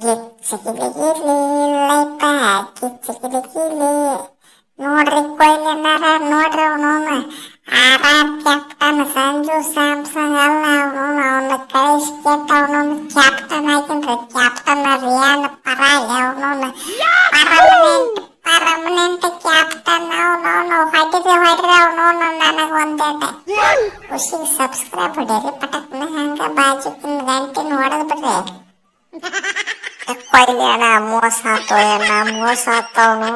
ಗಿಚ್ಚಿಗಿಲಿಗಿಲಿ ಲೈಪ ಗಿಚ್ಚಿಗಿಲಿಗಿಲಿ ನೋಡ್ರಿ ಕೊಯ್ಲಿನಾರ ನೋಡ್ರಿ ಅವನವನು ಆರ್ ಕ್ಯಾಪ್ಟನ್ ಸಂಜು ಸ್ಯಾಮ್ಸಂಗ್ ಅಲ್ಲ ಅವನು ಕಳಿಸಿ ಕೆಟ್ಟ ಅವನವನು ಕ್ಯಾಪ್ಟನ್ ಹಾಕಿನ್ರಿ ಕ್ಯಾಪ್ಟನ್ ರಿಯಾನ್ ಪರಾಗ್ ಅವನವನು ಪರ್ಮನೆಂಟ್ ಕ್ಯಾಪ್ಟನ್ ಅವನವನು ಹೊಡ್ರಿ ಅವನವನು ನನಗೆ ಒಂದೇಟೆ ಖುಷಿಗೆ ಸಬ್ಸ್ಕ್ರೈಬ್ ಹೊಡ್ಯಾರಿ ಪಟಕ್ನ ಹಂಗ ಬಾಜುಕಿನ ಗಂಟಿನ ಹೊಡೆದ್ ಬಿಡ್ರಿ ಕೊಯ್ಲಿಯಣ್ಣ ಮೋಸ ಆತವನು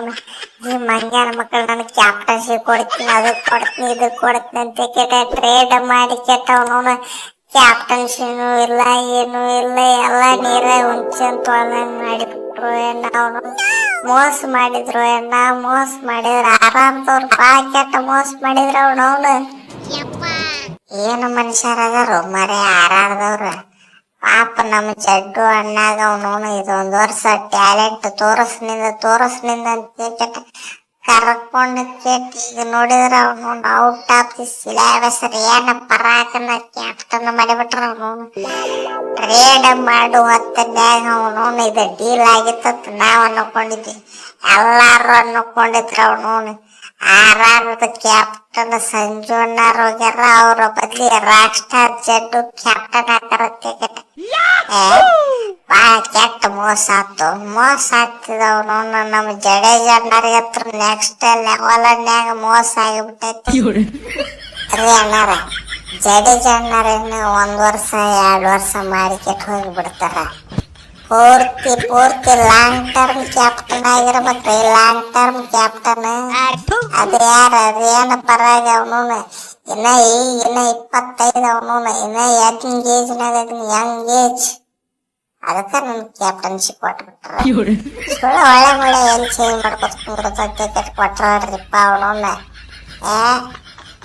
ಈ ಮಂಗ್ಯಾನ ಮಕ್ಕಳು ನನಗೆ ಕ್ಯಾಪ್ಟನ್ಶಿಪ್ ಕೊಡ್ತೀನಿ ಅದಕ್ಕೆ ಕೊಡ್ತೀನಿ ಇದಕ್ಕೆ ಕೊಡ್ತೀನಿ ಅಂತ ಕೆಟ್ಟ ಟ್ರೇಡ್ ಮಾಡಿ ಕೆಟ್ಟವನು ಕ್ಯಾಪ್ಟನ್ಶಿನೂ ಇಲ್ಲ ಏನೂ ಇಲ್ಲ ಎಲ್ಲ ನೀರೇ ಉಂಚಂತ ಹೊಲ್ದಂಗೆ ಮಾಡಿಬಿಟ್ರು ಅವನು ಮೋಸ ಮಾಡಿದ್ರು ಆರಾಮ್ದವ್ರು ಭಾಳ ಕೆಟ್ಟ ಮೋಸ ಮಾಡಿದ್ರು ಅವನು ಏನು ಮನುಷ್ಯರದಾರು ಮರೆ ಆರಾಡ್ದವ್ರು ಪಾಪ ನಮ್ಮ ಜಡ್ಡು ಅಣ್ಣಾಗ ಅವನು ಇದೊಂದು ವರ್ಷ ಟ್ಯಾಲೆಂಟ್ ತೋರಸ್ನಿಂದ ಅಂತ ಕರ್ಕೊಂಡು ಕೆಟ್ಟ ಈಗ ನೋಡಿದ್ರ ಅವನು ಔಟ್ ಆಫ್ ದಿ ಸಿಲೆಬಸ್ ರೇಣ ಪರಾಕನ ಕ್ಯಾಪ್ಟನ್ ಮಾಡಿಬಿಟ್ರ ಅವನು ಟ್ರೇಡ್ ಮಾಡು ಹೊತ್ತನ್ಯಾಗ ಅವನು ಇದು ಡೀಲ್ ಆಗಿತ್ತ ನಾವ್ ಅನ್ನಕೊಂಡಿದ್ವಿ ಎಲ್ಲಾರು ಅನ್ನಕೊಂಡಿದ್ರ ಅವನು ಆರಾರದ ಕ್ಯಾಪ್ಟನ್ ಸಂಜು ಅಣ್ಣಾರ್ ಹೋಗ್ಯಾರ ಅವ್ರ ಬದ್ಲಿ ರಾಕ್ ಸ್ಟಾರ್ ಜಡ್ಡು ಕ್ಯಾಪ್ಟನ್ ಹಾಕಾರತ್ತೆ ಭಾಳ ಕೆಟ್ಟ ಮೋಸ ಆಗ್ತಿದವನು ನಮ್ಮ ಜಡೇಜ ಅಣ್ಣಾರಿಗೆ ಹತ್ರ ನೆಕ್ಸ್ಟ್ ಲೆವೆಲ್ನ್ಯಾಗ ಮೋಸ ಆಗಿಬಿಟ್ಟೈತಿ ರೀ ಅಣ್ಣಾರ ಜಡೇಜ ಅಣ್ಣಾರೇನು 1 ವರ್ಷ 2 ವರ್ಷ ಮಾಡಿ ಕೆಟ್ಟು ಹೋಗಿಬಿಡ್ತಾರ ಪೂರ್ತಿ ಲಾಂಗ್ ಟರ್ಮ್ ಕ್ಯಾಪ್ಟನ್ ಆಗಿರ್ಬೇಕ್ರಿ ಲಾಂಗ್ ಟರ್ಮ್ ಕ್ಯಾಪ್ಟನ್ ಅದು ಯಾರ ರಿಯಾನ್ ಪರಾಗ್ ಅವನು ಇನ್ನ 25 ಅವನು ಇನ್ನ ಯಂಗ್ ಏಜ್ ಅದಕ್ಕೆ ನನ್ ಕ್ಯಾಪ್ಟನ್ಶಿಪ್ ಕೊಟ್ಬಿಟ್ರ ಒಳ್ಳೆ ಎಲ್ಲಿ ಚೇಂಜ್ ಮಾಡ್ಕೊತ ಕೊಟ್ರಿಪ್ಪ ಅವನವನ್ನ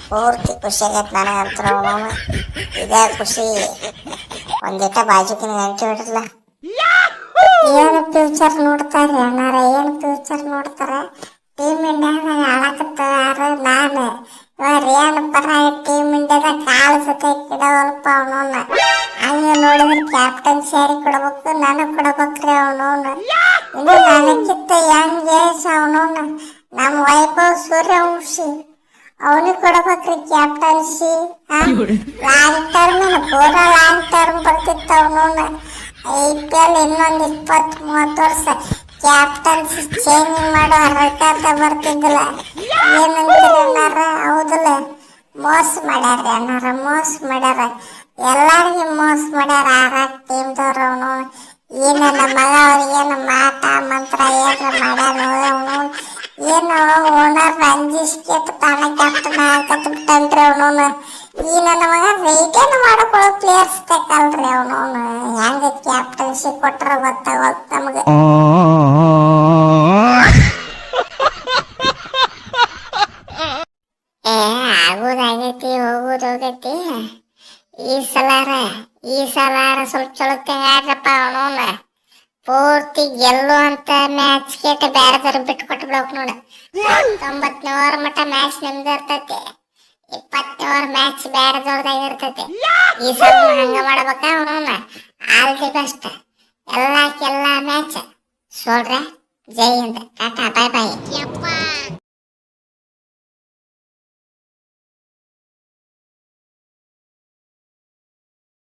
ಪೂರ್ತಿ ಖುಷಿ ಆಗೈತೆ ನನಗಂತ ಅವನು ಇದೇ ಖುಷಿ ಒಂದಿಟ ಬಾಜುಕಿನ ಗಂಟೆ ಬಿಡ್ರಲ್ಲ ಏನು ಫ್ಯೂಚರ್ ನೋಡ್ತಾರೆ ಅಣ್ಣಾರ ಟೀಮ್ ಇಂಡಿಯಾದಾಗ ಆಡಕತ್ತಾರ ನಾನು ರಿಯಾನ್ ಪರಾಗ್ ಟೀಮ್ ಇಂಡಿಯಾದಾಗ ಕಾಲು ಸತೆ ಕಿಡವಲ್ಪ ಅವನವನ್ನ ಹಂಗ ನೋಡಿದ್ರೆ ಕ್ಯಾಪ್ಟನ್ ಸ್ಯಾರಿ ಕೊಡ್ಬೇಕು ನನಗ್ ಕೊಡ್ಬೇಕ್ರಿ ಅವನವನು ಇನ್ನು ನನಗಿಂತ ಯಂಗ್ ಏಜ್ ಅವನವನು ನಮ್ಮ ವೈಭವ್ ಸೂರ್ಯವಂಶಿ ಅವನಿಗೆ ಕೊಡ್ಬೇಕ್ರಿ ಕ್ಯಾಪ್ಟನ್ಸಿ ಲಾಂಗ್ ಟರ್ಮ್ ಬರ್ತಿತ್ತು ಅವನವನು IPL ಇನ್ನೊಂದು 20-30 ವರ್ಷ ಕ್ಯಾಪ್ಟನ್ಸಿ ಚೇಂಜ್ ಮಾಡೋ ಹರಕಾರ್ದ ಬರ್ತಿದ್ದಿಲ್ಲ ಏನಂತೀರಿ ಅಣ್ಣಾರ ಹೌದಲ್ಲ ಮೋಸ ಮಾಡ್ಯಾರ ಎಲ್ಲಾರಿಗೆ ಮೋಸ ಮಾಡ್ಯಾರ ಆರಾಕ್ ಟೀಮ್ದವ್ರು ಅವನು ಏನ ನಮ್ಮ ಮಗ ಅವ್ರಿಗೇನು ಮಾಟ ಮಂತ್ರ ಏನ್ರ ಮಾಡ್ಯಾರ ಅವನು ಏನು ಓನರ್ ರಂಜಿಸ್ ಕೆಟ್ಟ ತಾನ ಕ್ಯಾಪ್ಟನ್ ಹಾಕತ್ ಬಿಟ್ಟನ್ರಿ ಅವನು ಈ ನನ್ನ ಮಗ ರೈಟೇನು ಮಾಡ್ಕೊಳ್ಳೋ ಪ್ಲೇಯರ್ಸ್ ಬೇಕಲ್ರಿ ಅವನು ಹೆಂಗ ಕ್ಯಾಪ್ಟನ್ಸಿ ಕೊಟ್ರ ಗೊತ್ತಾಗಲ್ತ ನಮಗೆ ಆಗೋದಾಗೈತಿ ಹೋಗೋದೋಗೈತಿ ಈ ಸಲಾರ ಸ್ವಲ್ಪ ಚೊಲತೆ ಆಡ್ರಪ್ಪ ಅವನವನ್ನ ಪೂರ್ತಿ ಗೆಲ್ಲು ಅಂತ ಮ್ಯಾಚ್ ಕೇಟ ಬ್ಯಾರದವ್ರು ಬಿಟ್ಟು ಕೊಟ್ಬಿಡೋಕ್ ನೋಡ 90ನೇ ಓವರ್ ಮಟ್ಟ ಮ್ಯಾಚ್ ನಿಮ್ದು ಇರ್ತೈತಿ 20ನೇ ಓವರ್ ಮ್ಯಾಚ್ ಬ್ಯಾರದವ್ರದಾಗ ಇರ್ತೈತಿ ಈ ಸಲ ಹಂಗ ಮಾಡ್ಬೇಕ ಅವನವನ್ನ ಆಲ್ ದಿ ಬೆಸ್ಟ್ ಎಲ್ಲಾ ಮ್ಯಾಚ್ ಸೋಲ್ರ ಜೈ ಹಿಂದ್ ಟಾಟಾ ಬೈ